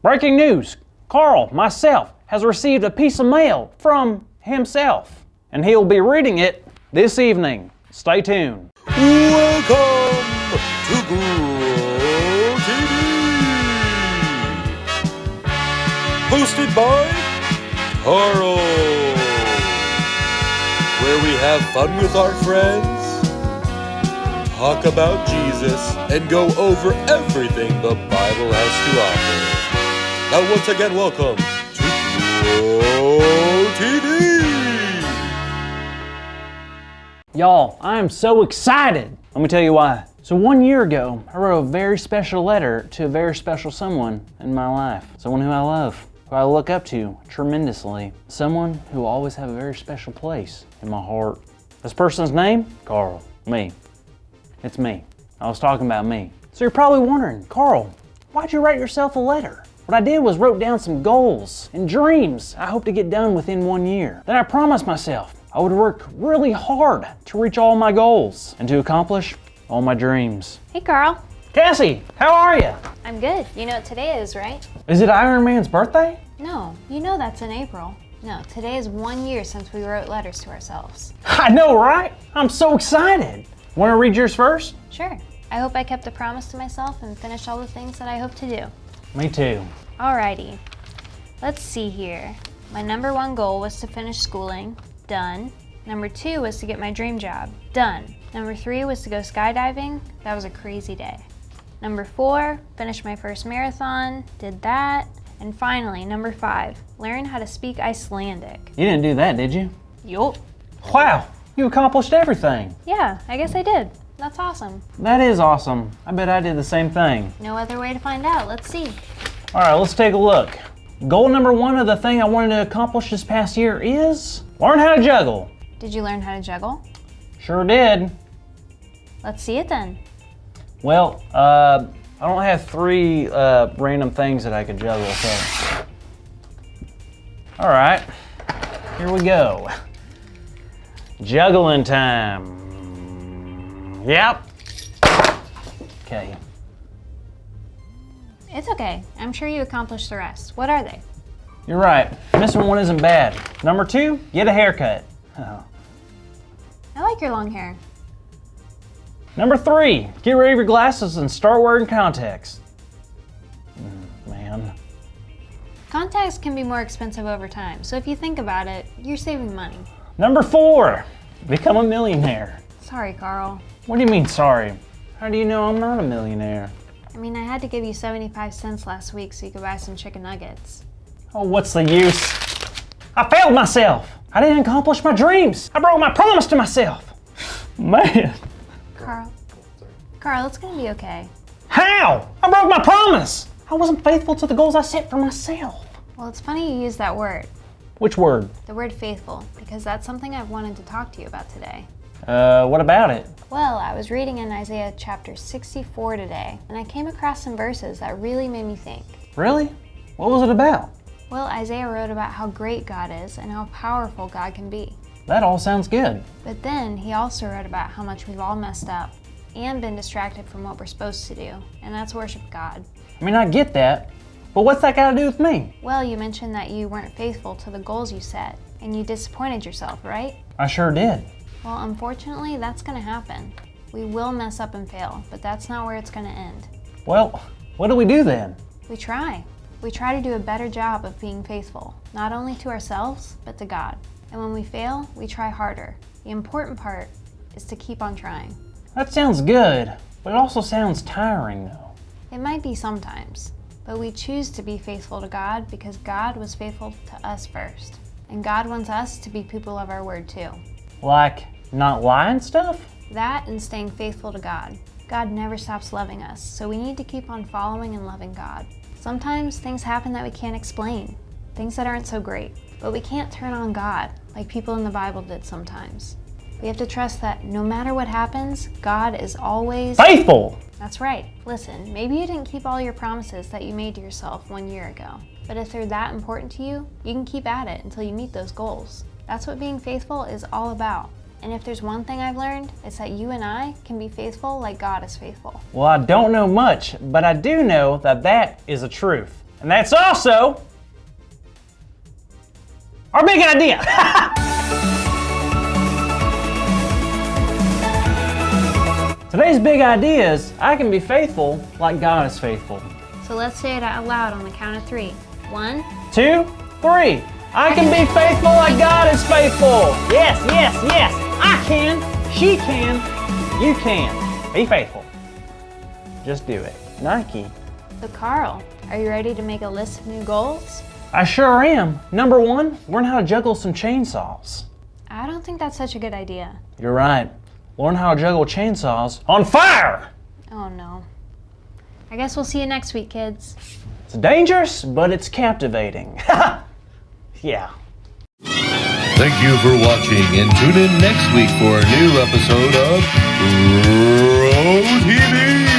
Breaking news! Carl, myself, has received a piece of mail from himself, and he'll be reading it this evening. Stay tuned. Welcome to Grow TV, hosted by Carl, where we have fun with our friends, talk about Jesus, and go over everything the Bible has to offer. Now once again, welcome to Grow TV. Y'all, I am so excited. Let me tell you why. So 1 year ago, I wrote a very special letter to a very special someone in my life. Someone who I love, who I look up to tremendously. Someone who will always have a very special place in my heart. This person's name? Carl. Me. It's me. I was talking about me. So you're probably wondering, Carl, why'd you write yourself a letter? What I did was wrote down some goals and dreams I hope to get done within 1 year. Then I promised myself I would work really hard to reach all my goals and to accomplish all my dreams. Hey, Carl. Cassie, how are you? I'm good. You know what today is, right? Is it Iron Man's birthday? No, you know that's in April. No, today is 1 year since we wrote letters to ourselves. I know, right? I'm so excited. Want to read yours first? Sure. I hope I kept a promise to myself and finished all the things that I hope to do. Me too. Alrighty. Let's see here. My number 1 goal was to finish schooling. Done. Number 2 was to get my dream job. Done. Number 3 was to go skydiving. That was a crazy day. Number 4, finish my first marathon. Did that. And finally, number 5, learn how to speak Icelandic. You didn't do that, did you? Yup. Wow, you accomplished everything. Yeah, I guess I did. That's awesome. That is awesome. I bet I did the same thing. No other way to find out. Let's see. All right, let's take a look. Goal number 1 of the thing I wanted to accomplish this past year is learn how to juggle. Did you learn how to juggle? Sure did. Let's see it then. Well, I don't have 3 random things that I could juggle, so. All right, here we go. Juggling time. Yep. Okay. It's okay. I'm sure you accomplished the rest. What are they? You're right. Missing 1 isn't bad. Number 2, get a haircut. Oh. I like your long hair. Number 3, get rid of your glasses and start wearing contacts. Man. Contacts can be more expensive over time, so if you think about it, you're saving money. Number 4, become a millionaire. Sorry, Carl. What do you mean, sorry? How do you know I'm not a millionaire? I mean, I had to give you 75 cents last week so you could buy some chicken nuggets. Oh, what's the use? I failed myself. I didn't accomplish my dreams. I broke my promise to myself. Man. Carl, it's gonna be okay. How? I broke my promise. I wasn't faithful to the goals I set for myself. Well, it's funny you use that word, Which word? the word faithful, because that's something I've wanted to talk to you about today. What about it? Well, I was reading in Isaiah chapter 64 today, and I came across some verses that really made me think. Really? What was it about? Well, Isaiah wrote about how great God is and how powerful God can be. That all sounds good. But then he also wrote about how much we've all messed up and been distracted from what we're supposed to do, and that's worship God. I mean, I get that, but what's that got to do with me? Well, you mentioned that you weren't faithful to the goals you set, and you disappointed yourself, right? I sure did. Well, unfortunately, that's gonna happen. We will mess up and fail, but that's not where it's gonna end. Well, what do we do then? We try. We try to do a better job of being faithful, not only to ourselves, but to God. And when we fail, we try harder. The important part is to keep on trying. That sounds good, but it also sounds tiring though. It might be sometimes, but we choose to be faithful to God because God was faithful to us first. And God wants us to be people of our word too. Like, not lying stuff? That and staying faithful to God. God never stops loving us, so we need to keep on following and loving God. Sometimes things happen that we can't explain, things that aren't so great, but we can't turn on God like people in the Bible did sometimes. We have to trust that no matter what happens, God is always Faithful! That's right. Listen, maybe you didn't keep all your promises that you made to yourself 1 year ago, but if they're that important to you, you can keep at it until you meet those goals. That's what being faithful is all about. And if there's one thing I've learned, it's that you and I can be faithful like God is faithful. Well, I don't know much, but I do know that that is a truth. And that's also our big idea. Today's big idea is I can be faithful like God is faithful. So let's say it out loud on the count of 3. 1, 2, 3. I can be faithful like God is faithful. Yes, yes, yes. I can. She can. You can. Be faithful. Just do it. Nike. So Carl, are you ready to make a list of new goals? I sure am. Number 1, learn how to juggle some chainsaws. I don't think that's such a good idea. You're right. Learn how to juggle chainsaws on fire. Oh no. I guess we'll see you next week, kids. It's dangerous, but it's captivating. Yeah. Thank you for watching, and tune in next week for a new episode of Row TV.